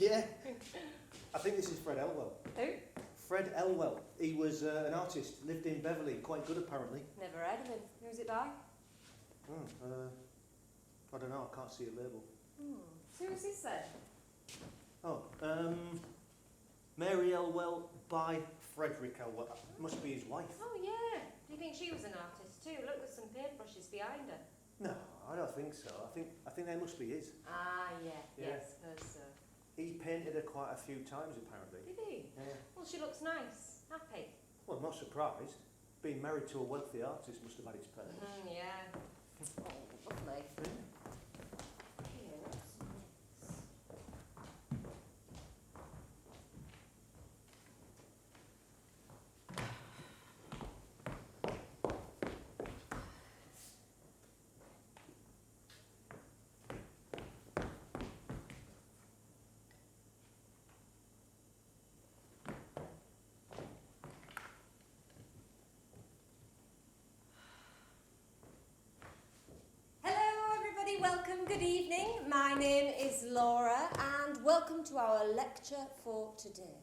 Yeah. I think this is Fred Elwell. Who? Fred Elwell. He was an artist, lived in Beverley, quite good apparently. Never heard of him. Who's it by? I don't know, I can't see a label. Who is this then? Oh, Mary Elwell by Frederick Elwell. Must be his wife. Oh yeah. Do you think she was an artist too? Look, there's some paintbrushes behind her. No, I don't think so. I think they must be his. Ah, yeah. Yeah. Yes, suppose so. He painted her quite a few times apparently. Did he? Yeah. Well, she looks nice. Happy. Well, I'm not surprised. Being married to a wealthy artist must have had its perks. Yeah. Oh, lovely. Here, what's next? Welcome, good evening. My name is Laura and welcome to our lecture for today.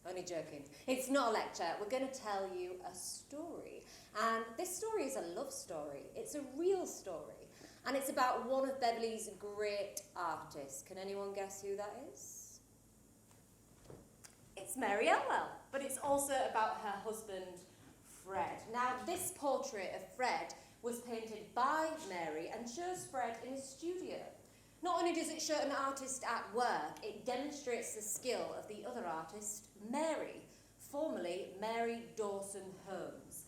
Only joking. It's not a lecture. We're going to tell you a story. And this story is a love story. It's a real story. And it's about one of Beverley's great artists. Can anyone guess who that is? It's Mary Elwell. But it's also about her husband, Fred. Now, this portrait of Fred was painted by Mary and shows Fred in his studio. Not only does it show an artist at work, it demonstrates the skill of the other artist, Mary, formerly Mary Dawson Holmes.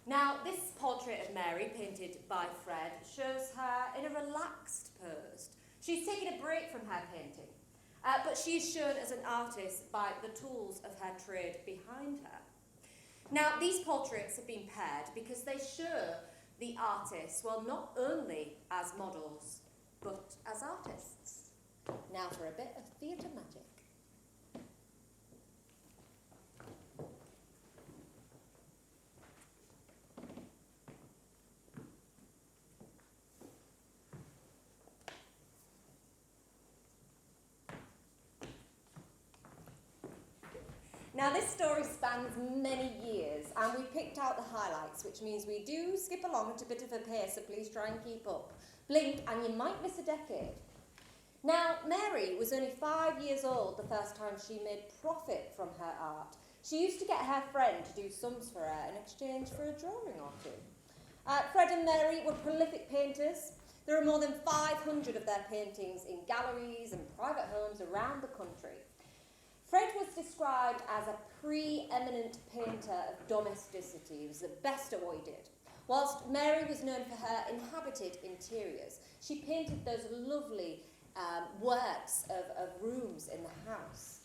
Now, this portrait of Mary, painted by Fred, shows her in a relaxed pose. She's taken a break from her painting, but she is shown as an artist by the tools of her trade behind her. Now, these portraits have been paired because they show the artists, well, not only as models, but as artists. Now for a bit of theatre magic. Now this story spans many years and we picked out the highlights, which means we do skip along at a bit of a pace, so please try and keep up. Blink and you might miss a decade. Now Mary was only 5 years old the first time she made profit from her art. She used to get her friend to do sums for her in exchange for a drawing or two. Fred and Mary were prolific painters. There are more than 500 of their paintings in galleries and private homes around the country. Fred was described as a pre-eminent painter of domesticity. He was the best at what he did. Whilst Mary was known for her inhabited interiors, she painted those lovely works of rooms in the house.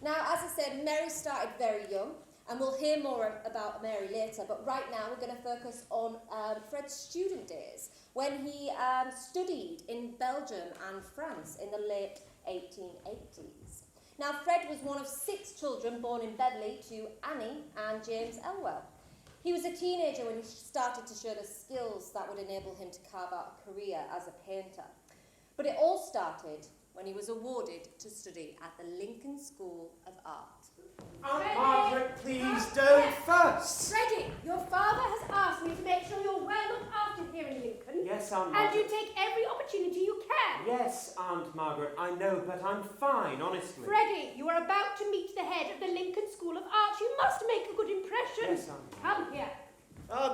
Now, as I said, Mary started very young, and we'll hear more about Mary later, but right now we're going to focus on Fred's student days, when he studied in Belgium and France in the late 1880s. Now, Fred was one of 6 children born in Beverley to Annie and James Elwell. He was a teenager when he started to show the skills that would enable him to carve out a career as a painter. But it all started when he was awarded to study at the Lincoln School of Art. Aunt Margaret, please don't fuss. Freddie, your father has asked me to make sure you're well looked after here in Lincoln. Yes, Aunt And Margaret. you take every opportunity you can. Yes, Aunt Margaret, I know, but I'm fine, honestly. Freddie, you are about to meet the head of the Lincoln School of Art. You must make a good impression. Yes, Aunt. Come here.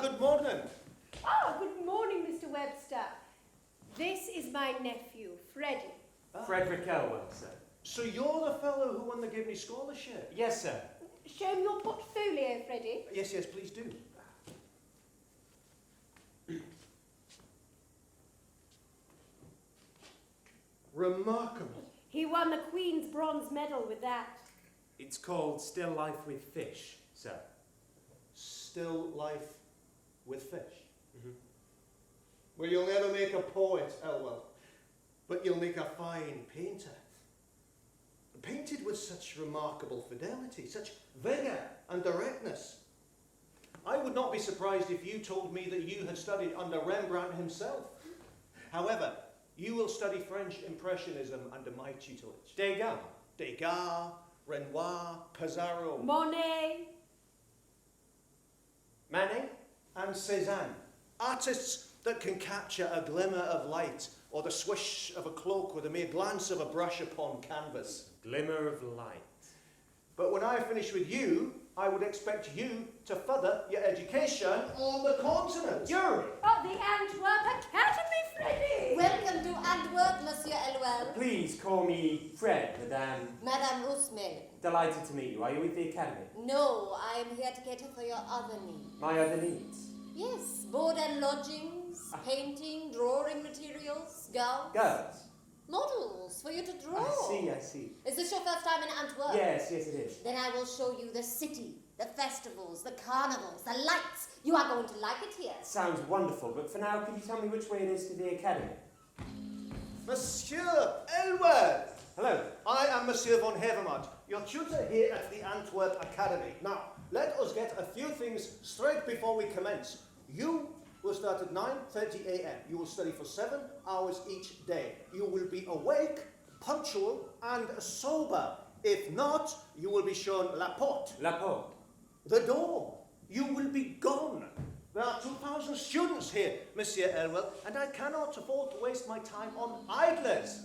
Good morning. Good morning, Mr. Webster. This is my nephew, Freddie. Frederick Elwell, sir. So you're the fellow who won the Gibney Scholarship? Yes, sir. Show him your portfolio, Freddie. Yes, please do. Remarkable. He won the Queen's Bronze Medal with that. It's called Still Life with Fish, sir. Still life with fish. Mm-hmm. Well, you'll never make a poet, Elwell, but you'll make a fine painter. Painted with such remarkable fidelity, such vigour and directness. I would not be surprised if you told me that you had studied under Rembrandt himself. However, You will study French Impressionism under my tutelage. Degas. Degas, Renoir, Pissarro, Monet. Manet. and Cézanne. Artists that can capture a glimmer of light, or the swish of a cloak, or the mere glance of a brush upon canvas. Glimmer of light. But when I finish with you, I would expect you to further your education on the continent. Europe. Oh, the Antwerp Academy, Freddie! Welcome to Antwerp, Monsieur Elwell. Please call me Fred, Madame. Madame Rousmelin. Delighted to meet you. Are you with the Academy? No, I am here to cater for your other needs. My other needs. Yes, board and lodgings, painting, drawing materials, gowns. Girls. Models for you to draw. I see. Is this your first time in Antwerp? Yes, it is. Then I will show you the city, the festivals, the carnivals, the lights. You are going to like it here. Sounds wonderful, but for now, could you tell me which way it is to the Academy? Monsieur Elwell! Hello. I am Monsieur von Hevermont, your tutor here at the Antwerp Academy. Now, let us get a few things straight before we commence. You will start at 9:30 a.m. You will study for 7 hours each day. You will be awake, punctual, and sober. If not, you will be shown la porte, La Porte. the door. You will be gone. There are 2,000 students here, Monsieur Elwell, and I cannot afford to waste my time on idlers.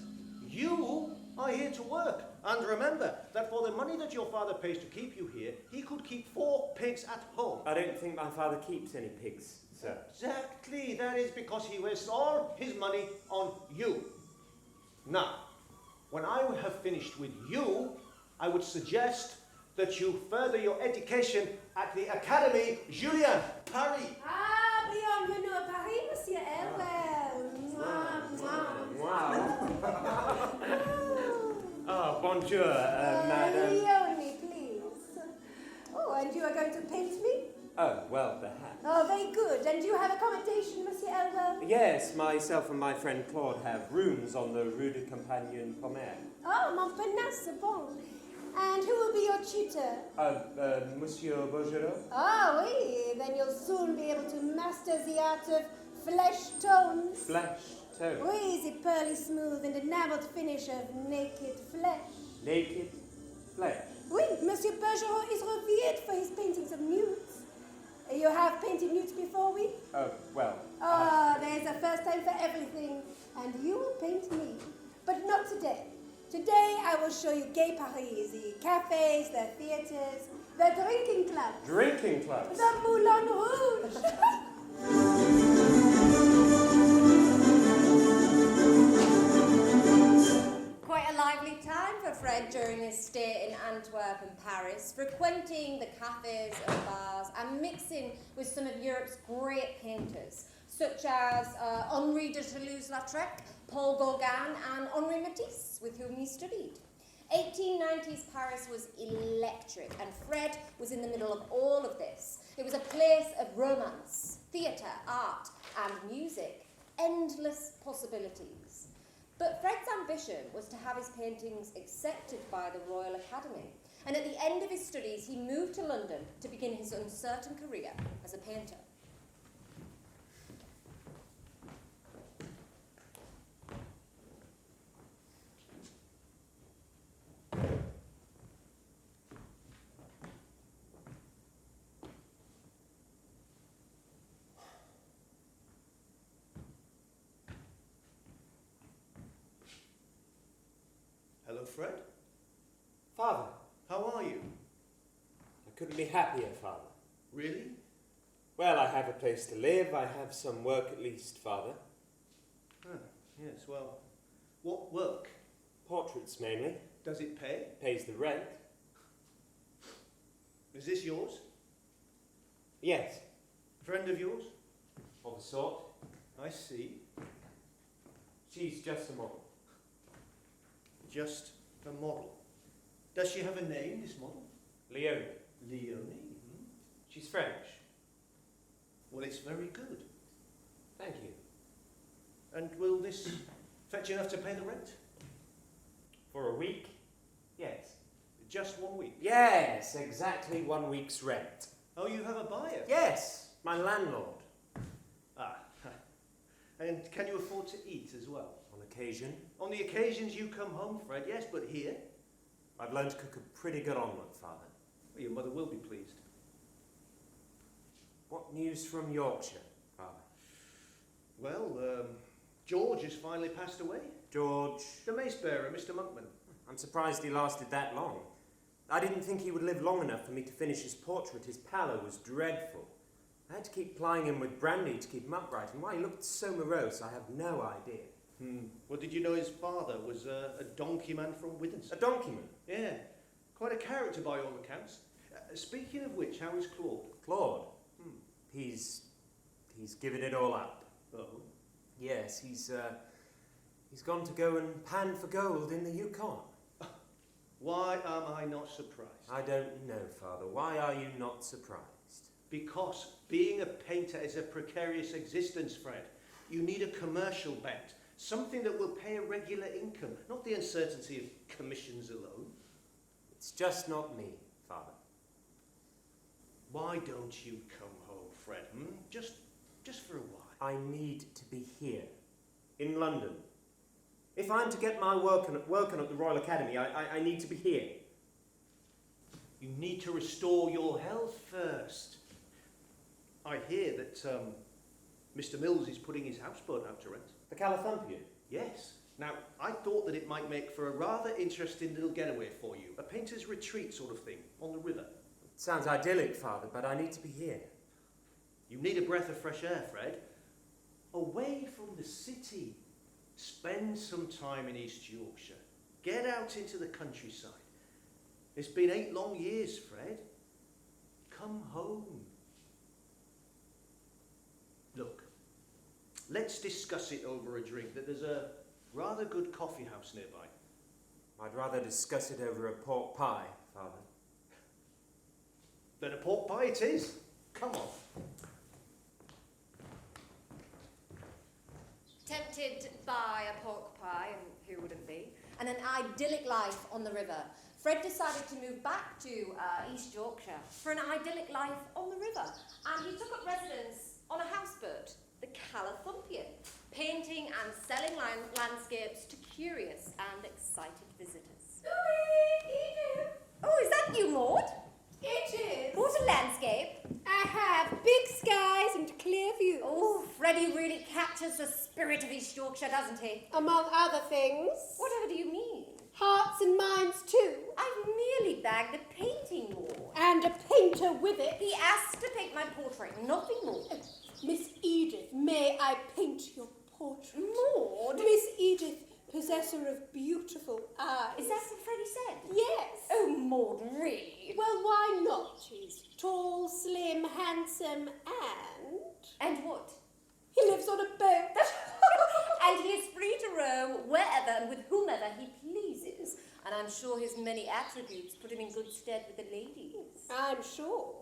You are here to work. And remember that for the money that your father pays to keep you here, he could keep 4 pigs at home. I don't think my father keeps any pigs, sir. Exactly. That is because he wastes all his money on you. Now, when I have finished with you, I would suggest that you further your education at the Académie Julien, Paris. Ah, bienvenue à Paris, Monsieur Elwell. Wow. Oh, bonjour, madame. Leonie, please. Oh, and you are going to paint me? Oh, well, perhaps. Oh, very good. And you have accommodation, Monsieur Elwell? Yes, myself and my friend Claude have rooms on the Rue de Compagnon Pommer. Oh, Montparnasse, c'est bon. And who will be your tutor? Monsieur Bergerot? Ah, oui. Then you'll soon be able to master the art of flesh tones. Flesh tone. Oui, the pearly smooth and enameled finish of naked flesh. Naked flesh. Oui, Monsieur Bergerot is revered for his paintings of nudes. You have painted nudes before, oui? Oh, well. Ah, there's a first time for everything. And you will paint me. But not today. Today I will show you Gay Paris, the cafes, the theatres, the drinking clubs. Drinking clubs. The Moulin Rouge. Quite a lively time for Fred during his stay in Antwerp and Paris, frequenting the cafes and bars and mixing with some of Europe's great painters, such as Henri de Toulouse-Lautrec, Paul Gauguin and Henri Matisse, with whom he studied. 1890s Paris was electric, and Fred was in the middle of all of this. It was a place of romance, theatre, art and music, endless possibilities. But Fred's ambition was to have his paintings accepted by the Royal Academy, and at the end of his studies he moved to London to begin his uncertain career as a painter. Hello, Fred. Father. How are you? I couldn't be happier, Father. Really? Well, I have a place to live. I have some work at least, Father. Ah, yes, well, what work? Portraits, mainly. Does it pay? Pays the rent. Is this yours? Yes. A friend of yours? Of a sort. I see. She's just a model. Just a model. Does she have a name, this model? Leonie. Leonie. She's French. Well, it's very good. Thank you. And will this fetch enough to pay the rent? For a week? Yes. Just 1 week? Yes, exactly 1 week's rent. Oh, you have a buyer? Yes, my landlord. Ah. And can you afford to eat as well? On occasion. On the occasions you come home, Fred, yes, but here? I've learned to cook a pretty good omelette, Father. Well, your mother will be pleased. What news from Yorkshire, Father? Well, George has finally passed away. George? The mace bearer, Mr. Monkman. I'm surprised he lasted that long. I didn't think he would live long enough for me to finish his portrait. His pallor was dreadful. I had to keep plying him with brandy to keep him upright, and why he looked so morose, I have no idea. Well, did you know his father was a donkey man from Withens? A donkeyman? Yeah, quite a character by all accounts. Speaking of which, how is Claude? Claude? He's given it all up. Oh. Yes, he's gone to go and pan for gold in the Yukon. Why am I not surprised? I don't know, Father. Why are you not surprised? Because being a painter is a precarious existence, Fred. You need a commercial bent, something that will pay a regular income, not the uncertainty of commissions alone. It's just not me, Father. Why don't you come home, Fred? Just for a while. I need to be here, in London. If I'm to get my work on at the Royal Academy, I need to be here. You need to restore your health first. I hear that Mr. Mills is putting his houseboat out to rent. The Calathumpian? Yes. Now, I thought that it might make for a rather interesting little getaway for you. A painter's retreat sort of thing, on the river. It sounds idyllic, Father, but I need to be here. You need a breath of fresh air, Fred. Away from the city. Spend some time in East Yorkshire. Get out into the countryside. It's been 8 long years, Fred. Come home. Look, let's discuss it over a drink. There's a rather good coffee house nearby. I'd rather discuss it over a pork pie, Father. Then a pork pie it is. Come on. Tempted by a pork pie, and who wouldn't be, and an idyllic life on the river, Fred decided to move back to East Yorkshire for an idyllic life on the river, and he took up residence on a houseboat, the Calathumpian, painting and selling landscapes to curious and excited visitors. Oh, is that you, Maud? It is. What a landscape. I have big skies and clear views. Oh, Freddie really captures the spirit of East Yorkshire, doesn't he? Among other things. Whatever do you mean? Hearts and minds too. I've merely bagged a painting, Maud. And a painter with it. He asked to paint my portrait, nothing more. Miss Edith, may I paint your portrait? Maud? Miss Edith, possessor of beautiful eyes. Is that what Freddie said? Yes. Oh, Maud, really? Well, why not? He's tall, slim, handsome, and... And what? he lives on a boat. And he is free to roam wherever and with whomever he pleases. And I'm sure his many attributes put him in good stead with the ladies. I'm sure.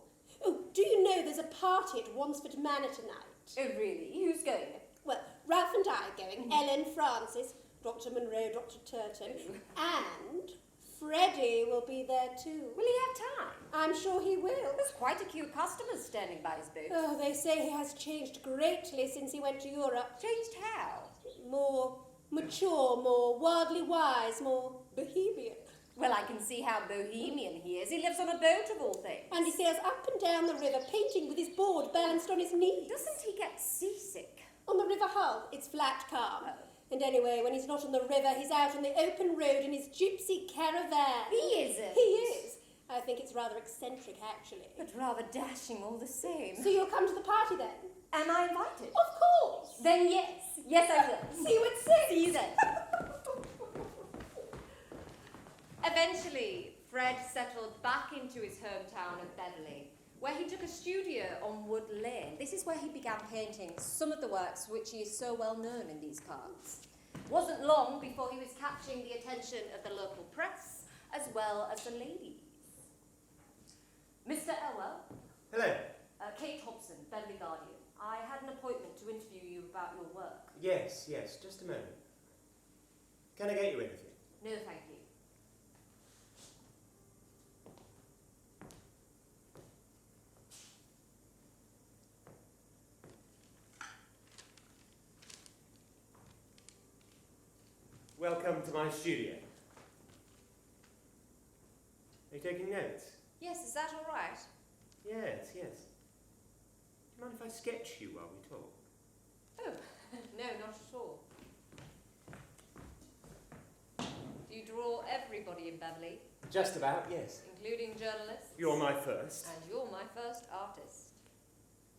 Oh, do you know there's a party at Wansford Manor tonight? Oh, really? Who's going? Well, Ralph and I are going, Ellen Francis, Dr. Munro, Dr. Turton, and Freddie will be there too. Will he have time? I'm sure he will. There's quite a queue of customers standing by his boat. Oh, they say he has changed greatly since he went to Europe. Changed how? More mature, more worldly wise, more bohemian. Well, I can see how bohemian he is. He lives on a boat of all things. And he sails up and down the river, painting with his board balanced on his knees. Doesn't he get seasick? On the river hull, it's flat calm. And anyway, when he's not on the river, he's out on the open road in his gypsy caravan. He isn't. He is. I think it's rather eccentric, actually. But rather dashing all the same. So you'll come to the party then? Am I invited? Of course. Then yes. Yes, I will. See you at 6. See you then. Eventually, Fred settled back into his hometown of Beverley, where he took a studio on Wood Lane. This is where he began painting some of the works which he is so well known in these parts. It wasn't long before he was catching the attention of the local press, as well as the ladies. Mr. Elwell. Hello. Kate Hobson, Beverley Guardian. I had an appointment to interview you about your work. Yes, just a moment. Can I get you anything? No, thank you. Welcome to my studio. Are you taking notes? Yes, is that all right? Yes, yes. Do you mind if I sketch you while we talk? Oh, no, not at all. Do you draw everybody in Beverley, Just about, yes. including journalists? You're my first. And you're my first artist.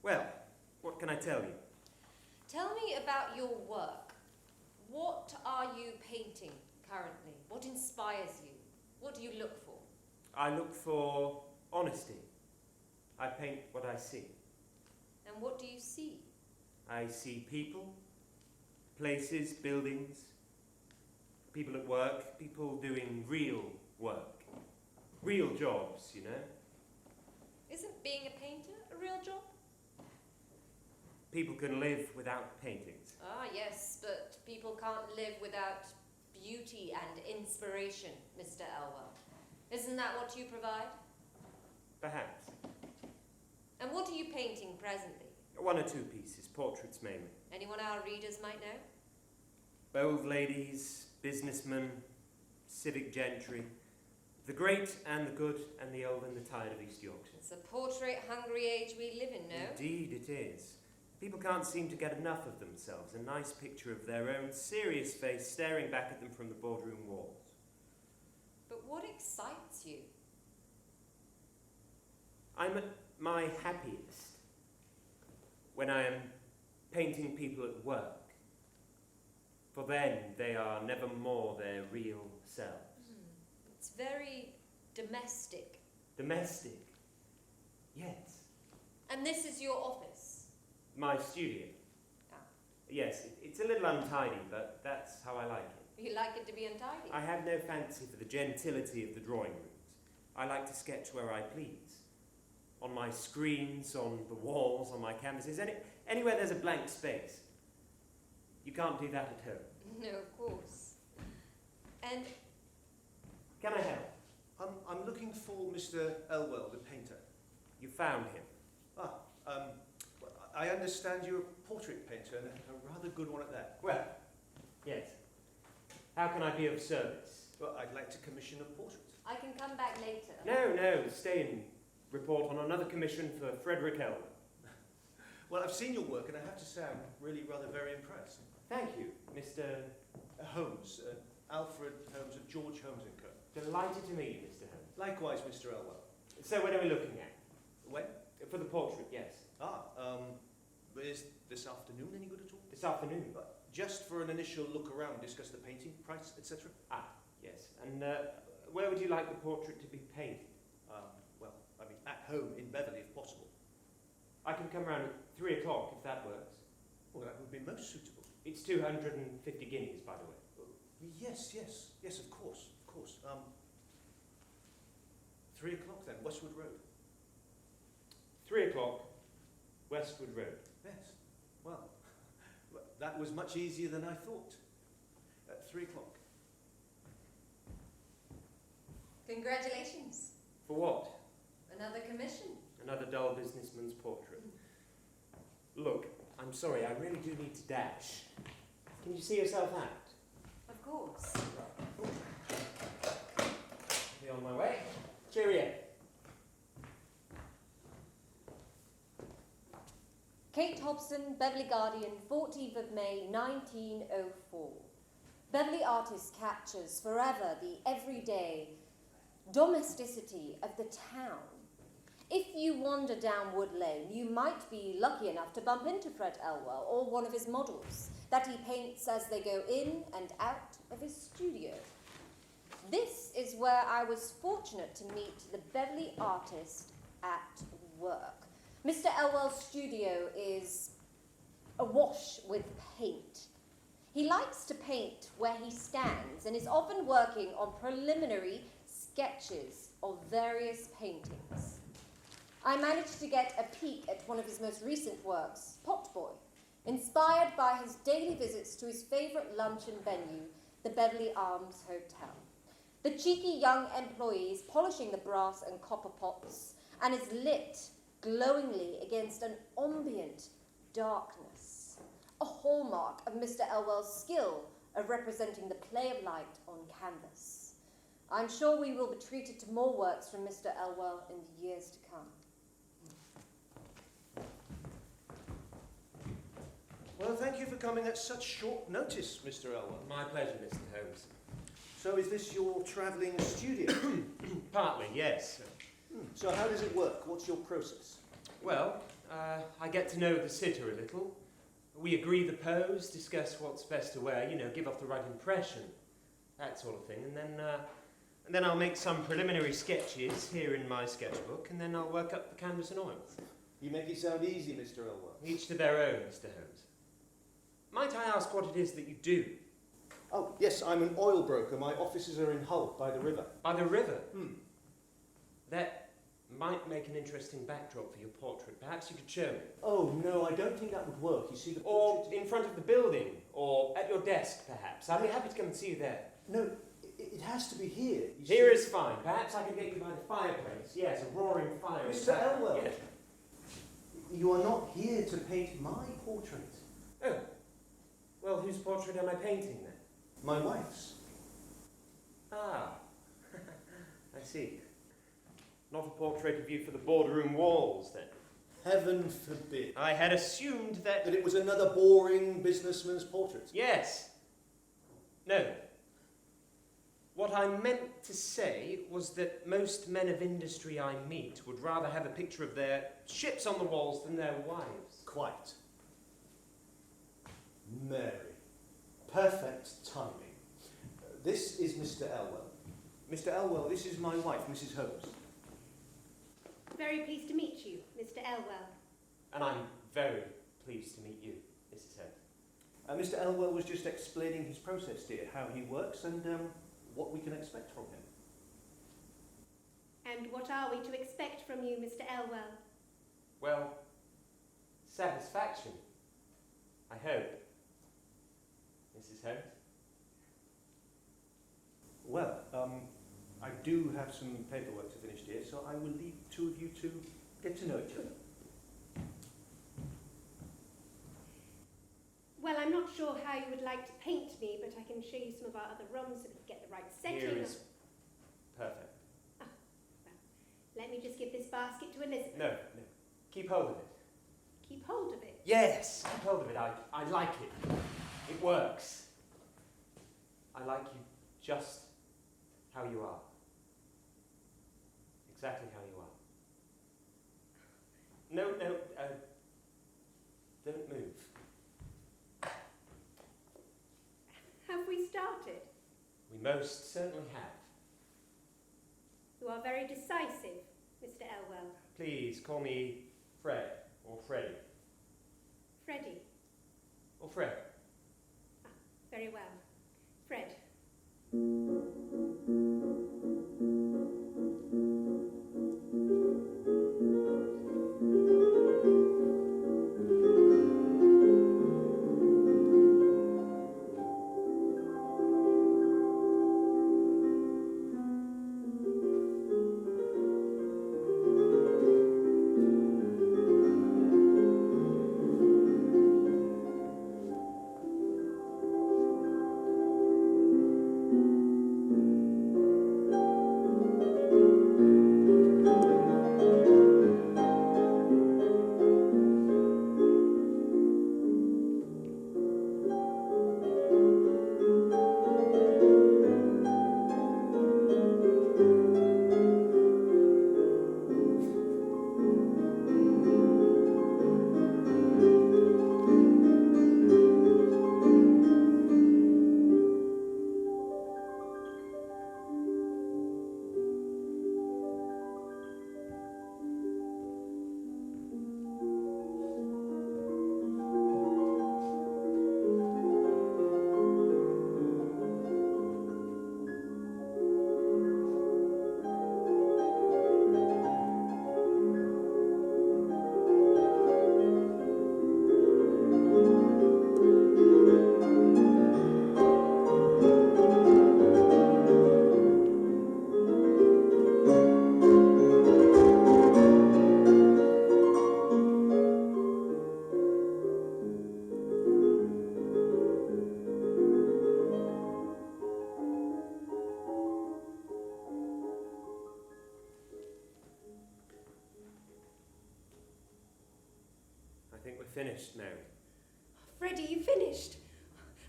Well, what can I tell you? Tell me about your work. What are you painting currently? What inspires you? What do you look for? I look for honesty. I paint what I see. And what do you see? I see people, places, buildings, people at work, people doing real work. Real jobs, you know. Isn't being a painter a real job? People can live without paintings. Ah, yes, but people can't live without beauty and inspiration, Mr. Elwell. Isn't that what you provide? Perhaps. And what are you painting presently? One or two pieces, portraits mainly. Anyone our readers might know? Both ladies, businessmen, civic gentry, the great and the good and the old and the tired of East Yorkshire. It's a portrait-hungry age we live in, no? Indeed it is. People can't seem to get enough of themselves, a nice picture of their own serious face staring back at them from the boardroom walls. But what excites you? I'm at my happiest when I am painting people at work, for then they are never more their real selves. It's very domestic. Domestic? Yes. And this is your office? My studio? Ah. Yes, it's a little untidy, but that's how I like it. You like it to be untidy? I have no fancy for the gentility of the drawing rooms. I like to sketch where I please. On my screens, on the walls, on my canvases, anywhere there's a blank space. You can't do that at home. No, of course. And Can I help? I'm looking for Mr. Elwell, the painter. You found him. Well, I understand you're a portrait painter, and a rather good one at that. Well, yes. How can I be of service? Well, I'd like to commission a portrait. I can come back later. No, stay and report on another commission for Fred and Mary Elwell. Well, I've seen your work, and I have to say I'm really rather very impressed. Thank you, Mr. Holmes, Alfred Holmes of George Holmes & Co. Delighted to meet you, Mr. Holmes. Likewise, Mr. Elwell. So when are we looking at? When? For the portrait, yes. But is this afternoon any good at all? This afternoon. Just for an initial look around, discuss the painting, price, etc. Ah, yes. And where would you like the portrait to be painted? Well, I mean, at home in Beverley, if possible. I can come round at 3 o'clock if that works. Well, that would be most suitable. It's 250 guineas, by the way. Yes, of course. 3 o'clock then, Westwood Road. 3 o'clock, Westwood Road. Yes. Well, that was much easier than I thought. 3 o'clock. Congratulations. For what? Another commission. Another dull businessman's portrait. Look, I'm sorry, I really do need to dash. Can you see yourself out? Of course. Be on my way. Cheerio. Kate Hobson, Beverley Guardian, 14th of May, 1904. Beverley Artist captures forever the everyday domesticity of the town. If you wander down Wood Lane, you might be lucky enough to bump into Fred Elwell or one of his models that he paints as they go in and out of his studio. This is where I was fortunate to meet the Beverley artist at work. Mr. Elwell's studio is awash with paint. He likes to paint where he stands and is often working on preliminary sketches of various paintings. I managed to get a peek at one of his most recent works, Potboy, inspired by his daily visits to his favourite luncheon venue, the Beverley Arms Hotel. The cheeky young employee is polishing the brass and copper pots and is lit glowingly against an ambient darkness, a hallmark of Mr. Elwell's skill of representing the play of light on canvas. I'm sure we will be treated to more works from Mr. Elwell in the years to come. Well, thank you for coming at such short notice, Mr. Elwell. My pleasure, Mr. Holmes. So is this your travelling studio? Partly, yes. So how does it work? What's your process? Well, I get to know the sitter a little. We agree the pose, discuss what's best to wear, give off the right impression, that sort of thing. And then I'll make some preliminary sketches here in my sketchbook, and then I'll work up the canvas and oils. You make it sound easy, Mr. Elwell. Each to their own, Mr. Holmes. Might I ask what it is that you do? Oh, yes, I'm an oil broker. My offices are in Hull, by the river. By the river? That might make an interesting backdrop for your portrait. Perhaps you could show me. Oh, no, I don't think that would work. You see, the Or portrait... in front of the building, or at your desk, perhaps. I'd be happy to come and see you there. No, it has to be here. Here is fine. Perhaps I could get you by the fireplace. Yes, a roaring fire. Mr. Elwell, Yes. you are not here to paint my portrait. Oh. Well, whose portrait am I painting then? My wife's. Ah. I see. Not a portrait of you for the boardroom walls, then? Heaven forbid. I had assumed that... That it was another boring businessman's portrait. Yes. No. What I meant to say was that most men of industry I meet would rather have a picture of their ships on the walls than their wives. Quite. Mary. Perfect timing. This is Mr. Elwell. Mr. Elwell, this is my wife, Mrs. Holmes. Very pleased to meet you, Mr. Elwell. And I'm very pleased to meet you, Mrs. Holmes. Mr. Elwell was just explaining his process, dear, how he works and what we can expect from him. And what are we to expect from you, Mr. Elwell? Well, satisfaction, I hope. Mrs. Holmes? Well, I do have some paperwork to finish, dear, so I will leave the two of you to get to know each other. Well, I'm not sure how you would like to paint me, but I can show you some of our other rooms so we can get the right setting. Here is perfect. Well, let me just give this basket to Elizabeth. No. Keep hold of it. Keep hold of it. Yes, keep hold of it. I like it. It works. I like you just how you are. Exactly how you are. No, don't move. Have we started? We most certainly have. You are very decisive, Mr. Elwell. Please call me Fred or Freddie. Freddie. Or Fred. Very well. Fred. finished, Mary. Freddie, you finished?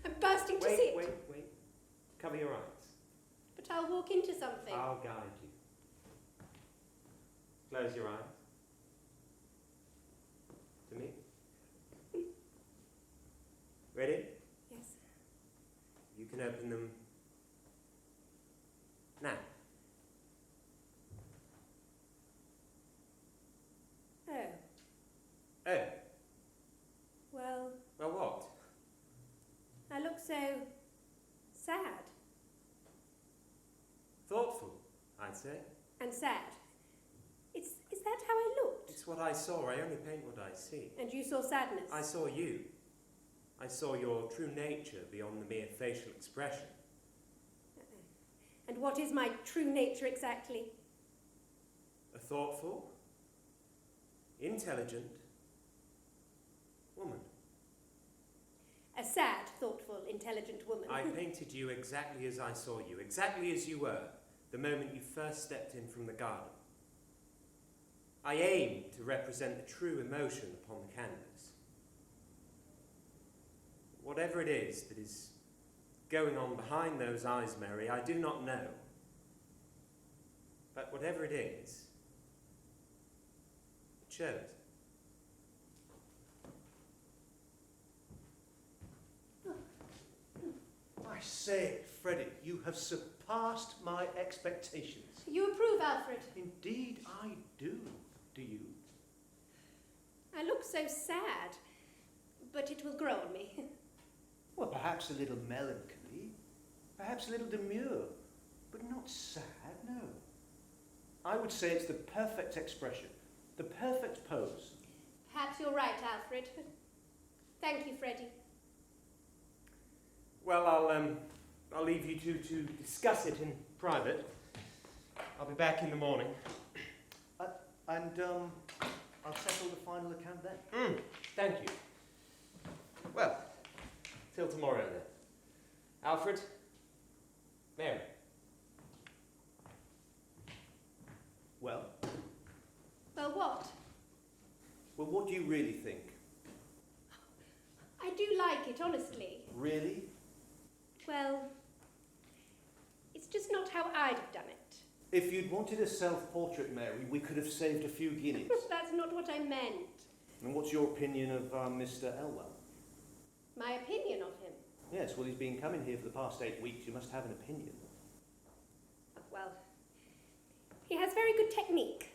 I'm bursting to see it. Wait. Cover your eyes. But I'll walk into something. I'll guide you. Close your eyes. To me. Ready? Yes. You can open them now. Oh. Oh, Well, well what? I look so sad Thoughtful, I'd say. and sad. Is that how I looked? It's what I saw. I only paint what I see. And you saw sadness? I saw you. I saw your true nature beyond the mere facial expression. And what is my true nature exactly? A thoughtful, intelligent woman. A sad, thoughtful, intelligent woman. I painted you exactly as I saw you, exactly as you were, the moment you first stepped in from the garden. I aimed to represent the true emotion upon the canvas. Whatever it is that is going on behind those eyes, Mary, I do not know. But whatever it is, it shows. I say, Freddie, you have surpassed my expectations. You approve, Alfred? Indeed, I do. Do you? I look so sad, but it will grow on me. Well, perhaps a little melancholy, perhaps a little demure, but not sad, no. I would say it's the perfect expression, the perfect pose. Perhaps you're right, Alfred. Thank you, Freddie. Well, I'll leave you two to discuss it in private. I'll be back in the morning. I'll settle the final account then. Thank you. Well, till tomorrow then. Alfred? Mary? Well, Well, what? what do you really think? I do like it, honestly. Really? Well, it's just not how I'd have done it. If you'd wanted a self-portrait, Mary, we could have saved a few guineas. That's not what I meant. And what's your opinion of Mr. Elwell? My opinion of him. Yes, well, he's been coming here for the past 8 weeks. You must have an opinion. Well, he has very good technique,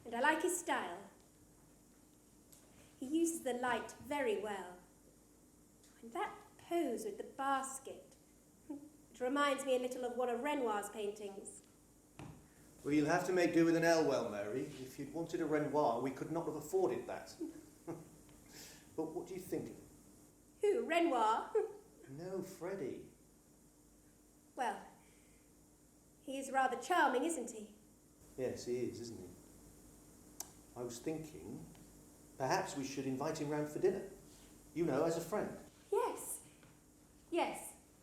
and I like his style. He uses the light very well. And that pose with the basket, it reminds me a little of one of Renoir's paintings. Well, you'll have to make do with an Elwell, Mary. If you'd wanted a Renoir, we could not have afforded that. But what do you think? Who, Renoir? No, Freddie. Well, he is rather charming, isn't he? Yes, he is, isn't he? I was thinking, perhaps we should invite him round for dinner. You know, as a friend. Yes,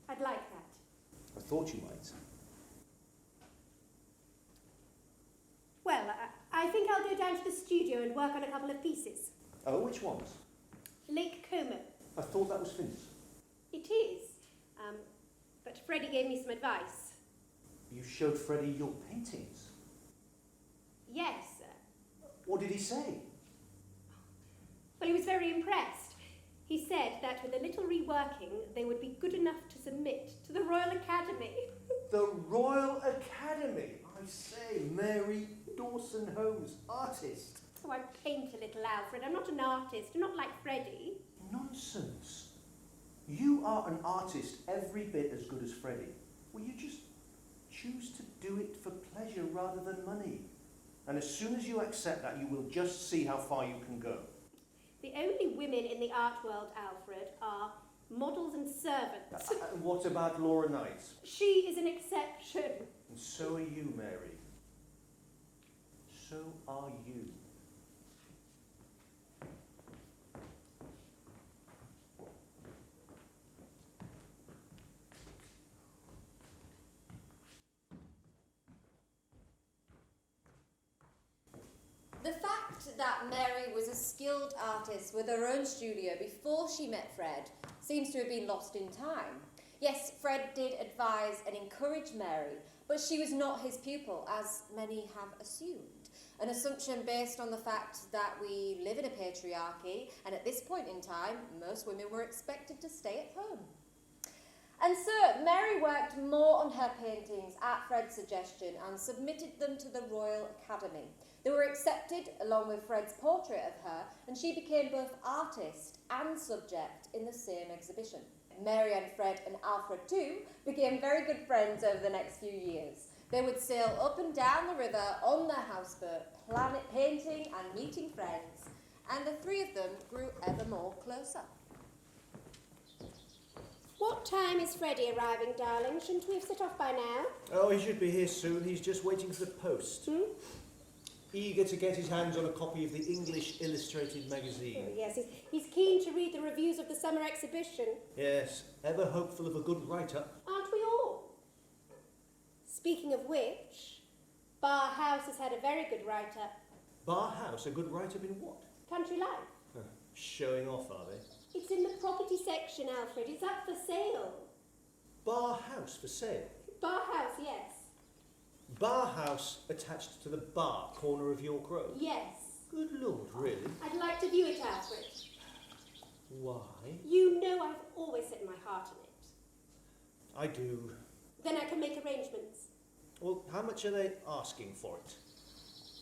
I'd like that. I thought you might. Well, I think I'll go down to the studio and work on a couple of pieces. Oh, which ones? Lake Como. I thought that was finished. It is. But Freddie gave me some advice. You showed Freddie your paintings. Yes. What did he say? Well, he was very impressed. He said that with a little reworking, they would be good enough to submit to the Royal Academy. The Royal Academy! I say, Mary Dawson-Holmes, artist. Oh, I paint a little, Alfred. I'm not an artist. I'm not like Freddie. Nonsense. You are an artist every bit as good as Freddie. Well, you just choose to do it for pleasure rather than money. And as soon as you accept that, you will just see how far you can go. The only women in the art world, Alfred, are models and servants. And what about Laura Knight? She is an exception. And so are you, Mary. So are you. The fact fact that Mary was a skilled artist with her own studio before she met Fred seems to have been lost in time. Yes, Fred did advise and encourage Mary, but she was not his pupil, as many have assumed. An assumption based on the fact that we live in a patriarchy, and at this point in time, most women were expected to stay at home. And so, Mary worked more on her paintings at Fred's suggestion and submitted them to the Royal Academy. They were accepted along with Fred's portrait of her, and she became both artist and subject in the same exhibition. Mary and Fred and Alfred too became very good friends over the next few years. They would sail up and down the river on their houseboat, painting and meeting friends, and the three of them grew ever more closer. What time is Freddie arriving, darling? Shouldn't we have set off by now? Oh, he should be here soon. He's just waiting for the post. Eager to get his hands on a copy of the English Illustrated magazine. Oh, yes, he's keen to read the reviews of the summer exhibition. Yes, ever hopeful of a good write-up. Aren't we all? Speaking of which, Bar House has had a very good write-up. Bar House, a good write-up in what? Country Life. Showing off, are they? It's in the property section, Alfred. It's up for sale. Bar House for sale? Bar House, yes. Bar House attached to the bar corner of York Road? Yes. Good Lord, really? I'd like to view it, Alfred. Why? You know I've always set my heart on it. I do. Then I can make arrangements. Well, how much are they asking for it?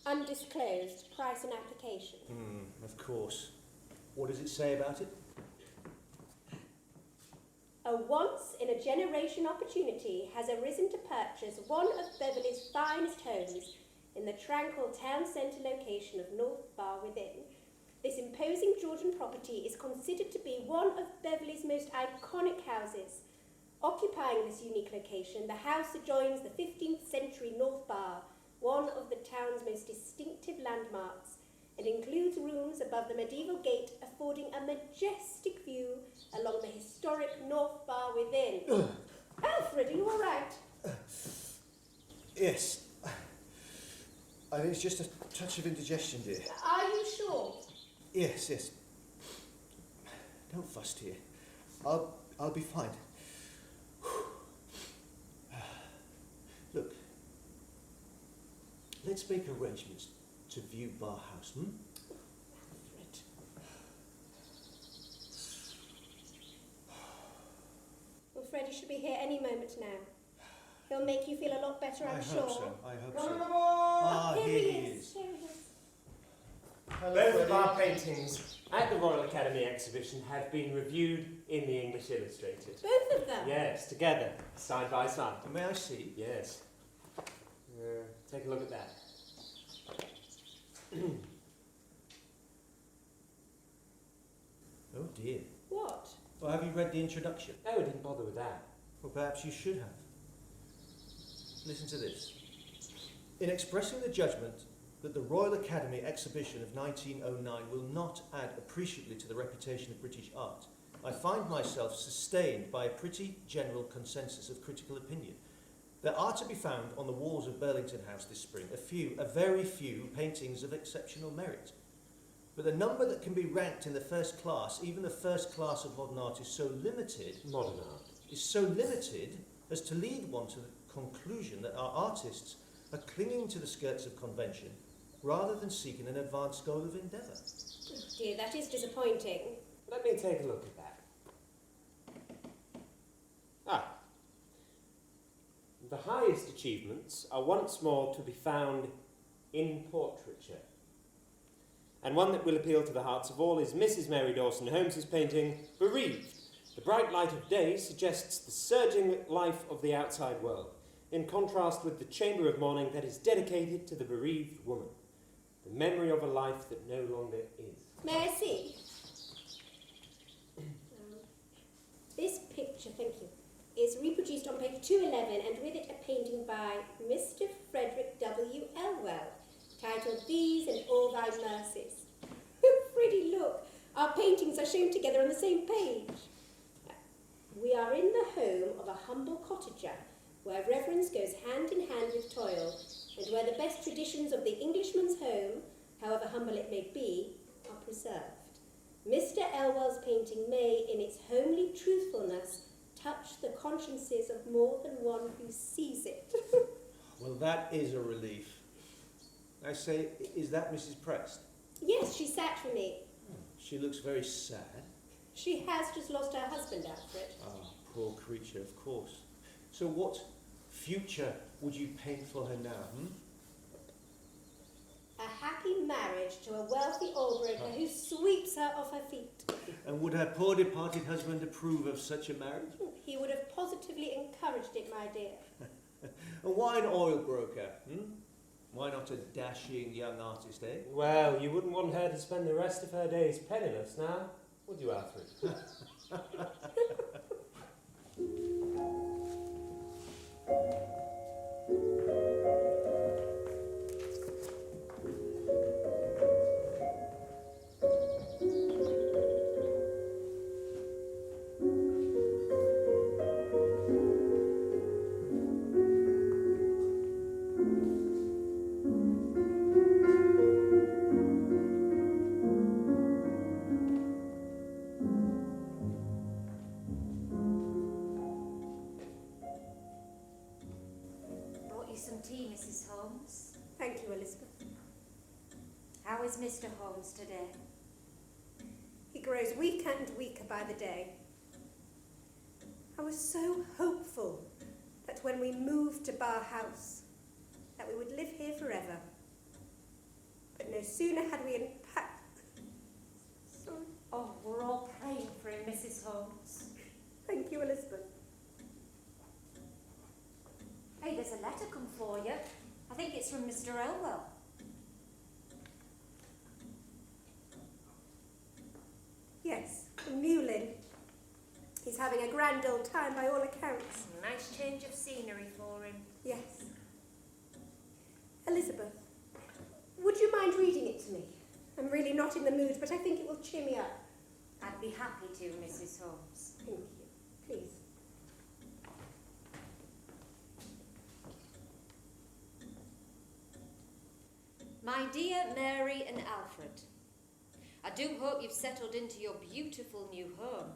Undisclosed, price and application. Of course. What does it say about it? A once-in-a-generation opportunity has arisen to purchase one of Beverley's finest homes in the tranquil town centre location of North Bar Within. This imposing Georgian property is considered to be one of Beverley's most iconic houses. Occupying this unique location, the house adjoins the 15th century North Bar, one of the town's most distinctive landmarks, and includes rooms above the medieval gate affording a majestic view along the historic North Bar Within. Alfred, are you all right? Yes. I think it's just a touch of indigestion, dear. Are you sure? Yes, yes. Don't fuss, dear. I'll be fine. Look, let's make arrangements to view Bar House, Alfred. Well, Freddie should be here any moment now. He'll make you feel a lot better, I'm sure. I hope so. Come on! Ah, Here here he he is. is. Here he is. Hello, Both of Freddie. our paintings at the Royal Academy exhibition have been reviewed in the English Illustrated. Both of them? Yes, together, side by side. May I see? Yes. Take a look at that. Oh dear. What? Well, have you read the introduction? No, I didn't bother with that. Well, perhaps you should have. Listen to this. In expressing the judgment that the Royal Academy exhibition of 1909 will not add appreciably to the reputation of British art, I find myself sustained by a pretty general consensus of critical opinion. There are to be found on the walls of Burlington House this spring a very few paintings of exceptional merit. But the number that can be ranked in the first class, even the first class of modern art, is so limited as to lead one to the conclusion that our artists are clinging to the skirts of convention rather than seeking an advanced goal of endeavour. Oh dear, that is disappointing. Let me take a look at that. The highest achievements are once more to be found in portraiture. And one that will appeal to the hearts of all is Mrs. Mary Dawson Holmes's painting, Bereaved. The bright light of day suggests the surging life of the outside world, in contrast with the chamber of mourning that is dedicated to the bereaved woman, the memory of a life that no longer is. May I see? This picture, thank you, is reproduced on page 211 and with it a painting by Mr. Frederick W. Elwell, titled These and All Thy Mercies. Freddie, look, our paintings are shown together on the same page. We are in the home of a humble cottager, where reverence goes hand in hand with toil, and where the best traditions of the Englishman's home, however humble it may be, are preserved. Mr. Elwell's painting may, in its homely truthfulness, touch the consciences of more than one who sees it. Well, that is a relief. I say, is that Mrs. Prest? Yes, she sat for me. She looks very sad. She has just lost her husband, Alfred. Ah, poor creature, of course. So what future would you paint for her now, A happy marriage to a wealthy oil-broker who sweeps her off her feet. And would her poor departed husband approve of such a marriage? He would have positively encouraged it, my dear. And why an oil broker? Why not a dashing young artist, eh? Well, you wouldn't want her to spend the rest of her days penniless now, would you, Alfred? Some tea, Mrs. Holmes. Thank you, Elizabeth. How is Mr. Holmes today? He grows weaker and weaker by the day. I was so hopeful that when we moved to Bar House, that we would live here forever. But no sooner had we unpacked... Sorry. Oh, we're all praying for him, Mrs. Holmes. Thank you, Elizabeth. Hey, there's a letter come for you. I think it's from Mr. Elwell. Yes, from Newlyn. He's having a grand old time by all accounts. Nice change of scenery for him. Yes. Elizabeth, would you mind reading it to me? I'm really not in the mood, but I think it will cheer me up. I'd be happy to, Mrs. Holmes. Thank you. Please. My dear Mary and Alfred, I do hope you've settled into your beautiful new home.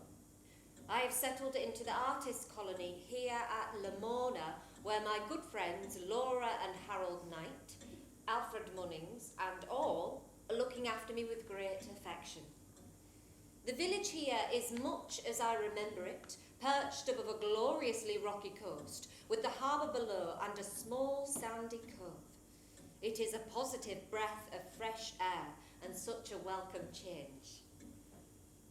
I have settled into the artist colony here at Lamona, where my good friends Laura and Harold Knight, Alfred Munnings, and all are looking after me with great affection. The village here is much as I remember it, perched above a gloriously rocky coast, with the harbour below and a small sandy cove. It is a positive breath of fresh air and such a welcome change.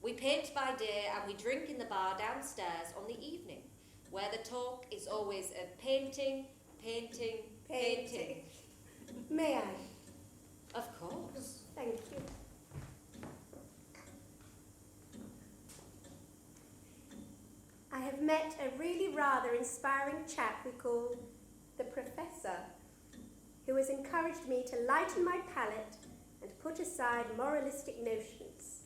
We paint by day and we drink in the bar downstairs on the evening, where the talk is always of painting, painting, painting. May I? Of course. Thank you. I have met a really rather inspiring chap we call the Professor, who has encouraged me to lighten my palette and put aside moralistic notions.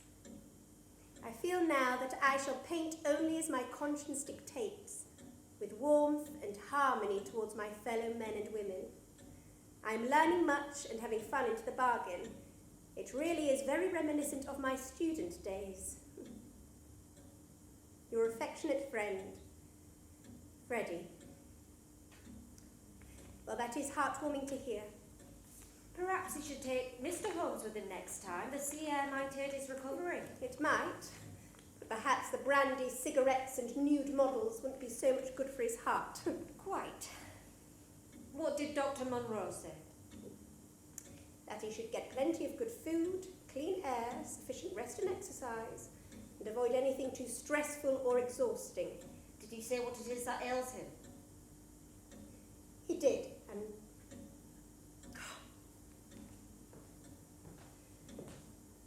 I feel now that I shall paint only as my conscience dictates, with warmth and harmony towards my fellow men and women. I am learning much and having fun into the bargain. It really is very reminiscent of my student days. Your affectionate friend, Freddie. Well, that is heartwarming to hear. Perhaps he should take Mr. Holmes with him next time. The sea air might aid his recovery. It might, but perhaps the brandy, cigarettes and nude models wouldn't be so much good for his heart. Quite. What did Dr. Monroe say? That he should get plenty of good food, clean air, sufficient rest and exercise, and avoid anything too stressful or exhausting. Did he say what it is that ails him? He did, and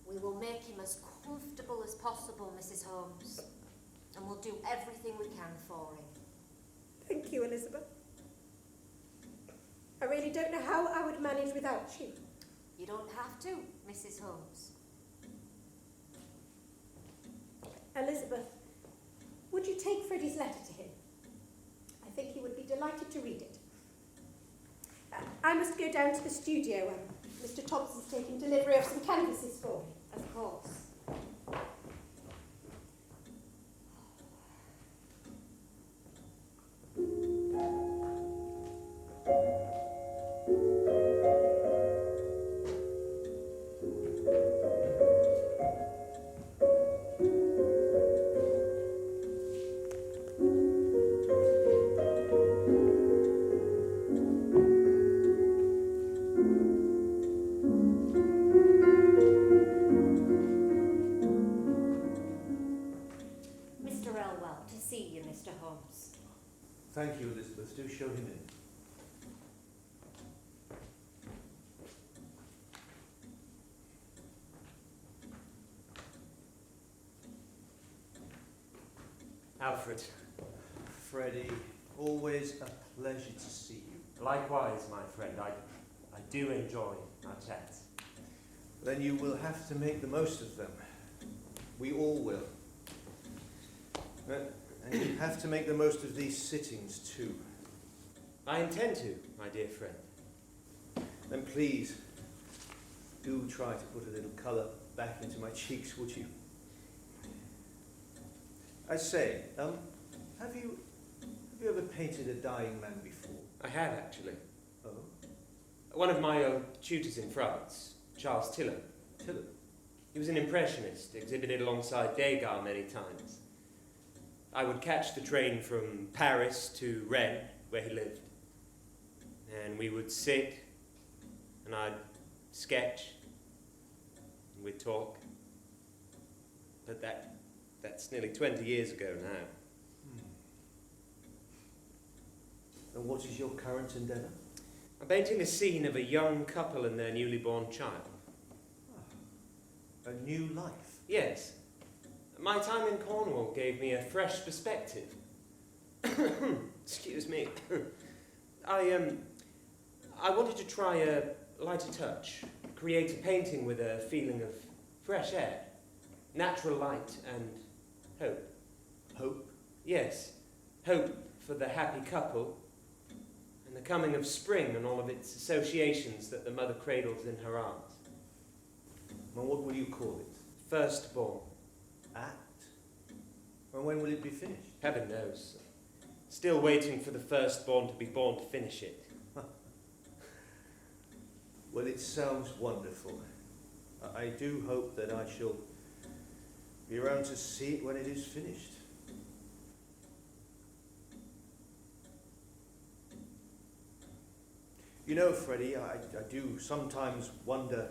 We will make him as comfortable as possible, Mrs. Holmes, and we'll do everything we can for him. thank you, Elizabeth. I really don't know how I would manage without you. You don't have to, Mrs. Holmes. Elizabeth, would you take Freddie's letter to him? I think he would be delighted to read it. I must go down to the studio. Mr. Thompson's taking delivery of some canvases for me. Of course. Mr. Elwell, to see you, Mr. Holmes. Thank you, Elizabeth. Do show him in. Alfred, Freddie, always a pleasure to see you. likewise, my friend. I do enjoy our chats. Then you will have to make the most of them. We all will. And you have to make the most of these sittings too. I intend to, my dear friend. Then please, do try to put a little colour back into my cheeks, would you? I say, have you ever painted a dying man before? I have, actually. Oh? One of my old tutors in France, Charles Tillot. Tillot? He was an impressionist, exhibited alongside Degas many times. I would catch the train from Paris to Rennes, where he lived. And we would sit, and I'd sketch, and we'd talk. But that's nearly 20 years ago now. And what is your current endeavour? I'm painting a scene of a young couple and their newly born child. A new life? Yes. My time in Cornwall gave me a fresh perspective. Excuse me. I wanted to try a lighter touch, create a painting with a feeling of fresh air, natural light and hope. Hope? Yes, hope for the happy couple and the coming of spring and all of its associations that the mother cradles in her arms. And what will you call it? Firstborn. Act? And when will it be finished? Heaven knows. Still waiting for the firstborn to be born to finish it. Well, it sounds wonderful. I do hope that I shall be around to see it when it is finished. You know, Freddie, I do sometimes wonder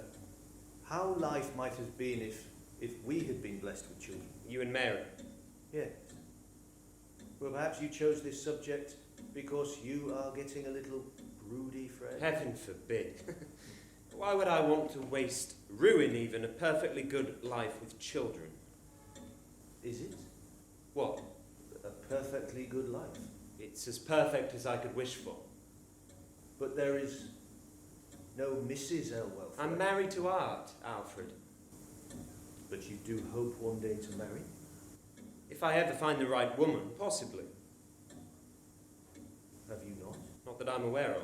how life might have been if we had been blessed with children. You and Mary. Yes. Well, perhaps you chose this subject because you are getting a little broody, Fred. Heaven forbid. Why would I want to waste, ruin even, a perfectly good life with children? Is it? What? A perfectly good life. It's as perfect as I could wish for. But there is no Mrs. Elwell. Fred. I'm married to art, Alfred. But you do hope one day to marry? If I ever find the right woman, possibly. Have you not? Not that I'm aware of.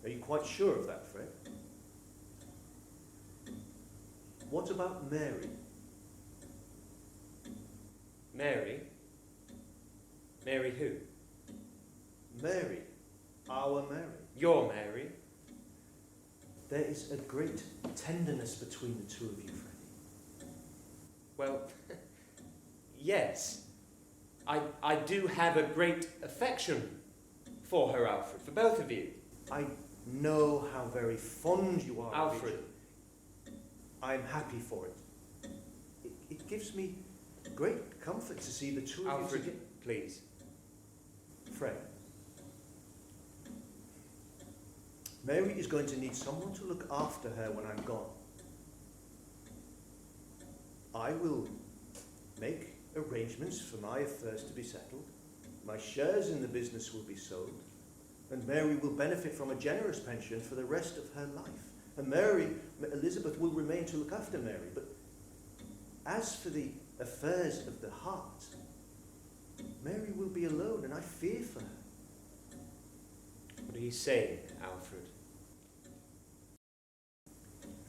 Are you quite sure of that, Fred? What about Mary? Mary? Mary who? Mary. Our Mary. Your Mary? There is a great tenderness between the two of you, Freddie. Well, yes. I do have a great affection for her, Alfred, for both of you. I know how very fond you are Alfred. of each other. I'm happy for it. It gives me great comfort to see the two of Alfred, you together. please. Fred, Mary is going to need someone to look after her when I'm gone. I will make arrangements for my affairs to be settled. My shares in the business will be sold. And Mary will benefit from a generous pension for the rest of her life. And Elizabeth will remain to look after Mary. But as for the affairs of the heart, Mary will be alone, and I fear for her. What are you saying, Alfred?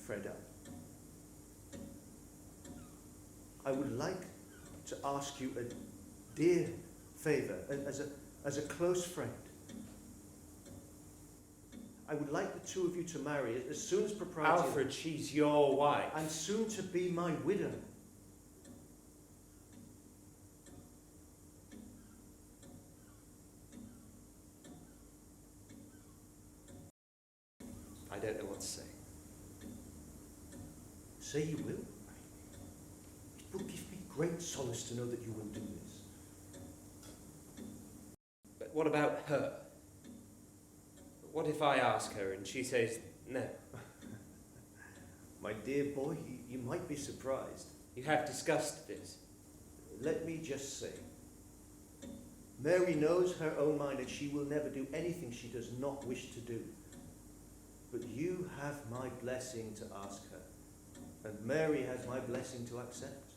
Fred, I would like to ask you a dear favour, as a close friend. I would like the two of you to marry as soon as propriety... Alfred, she's your wife. And soon to be my widow. I don't know what to say. Say you will. It will give me great solace to know that you will do this. But what about her? What if I ask her and she says no? My dear boy, you might be surprised. You have discussed this. Let me just say, Mary knows her own mind and she will never do anything she does not wish to do. But you have my blessing to ask her, and Mary has my blessing to accept.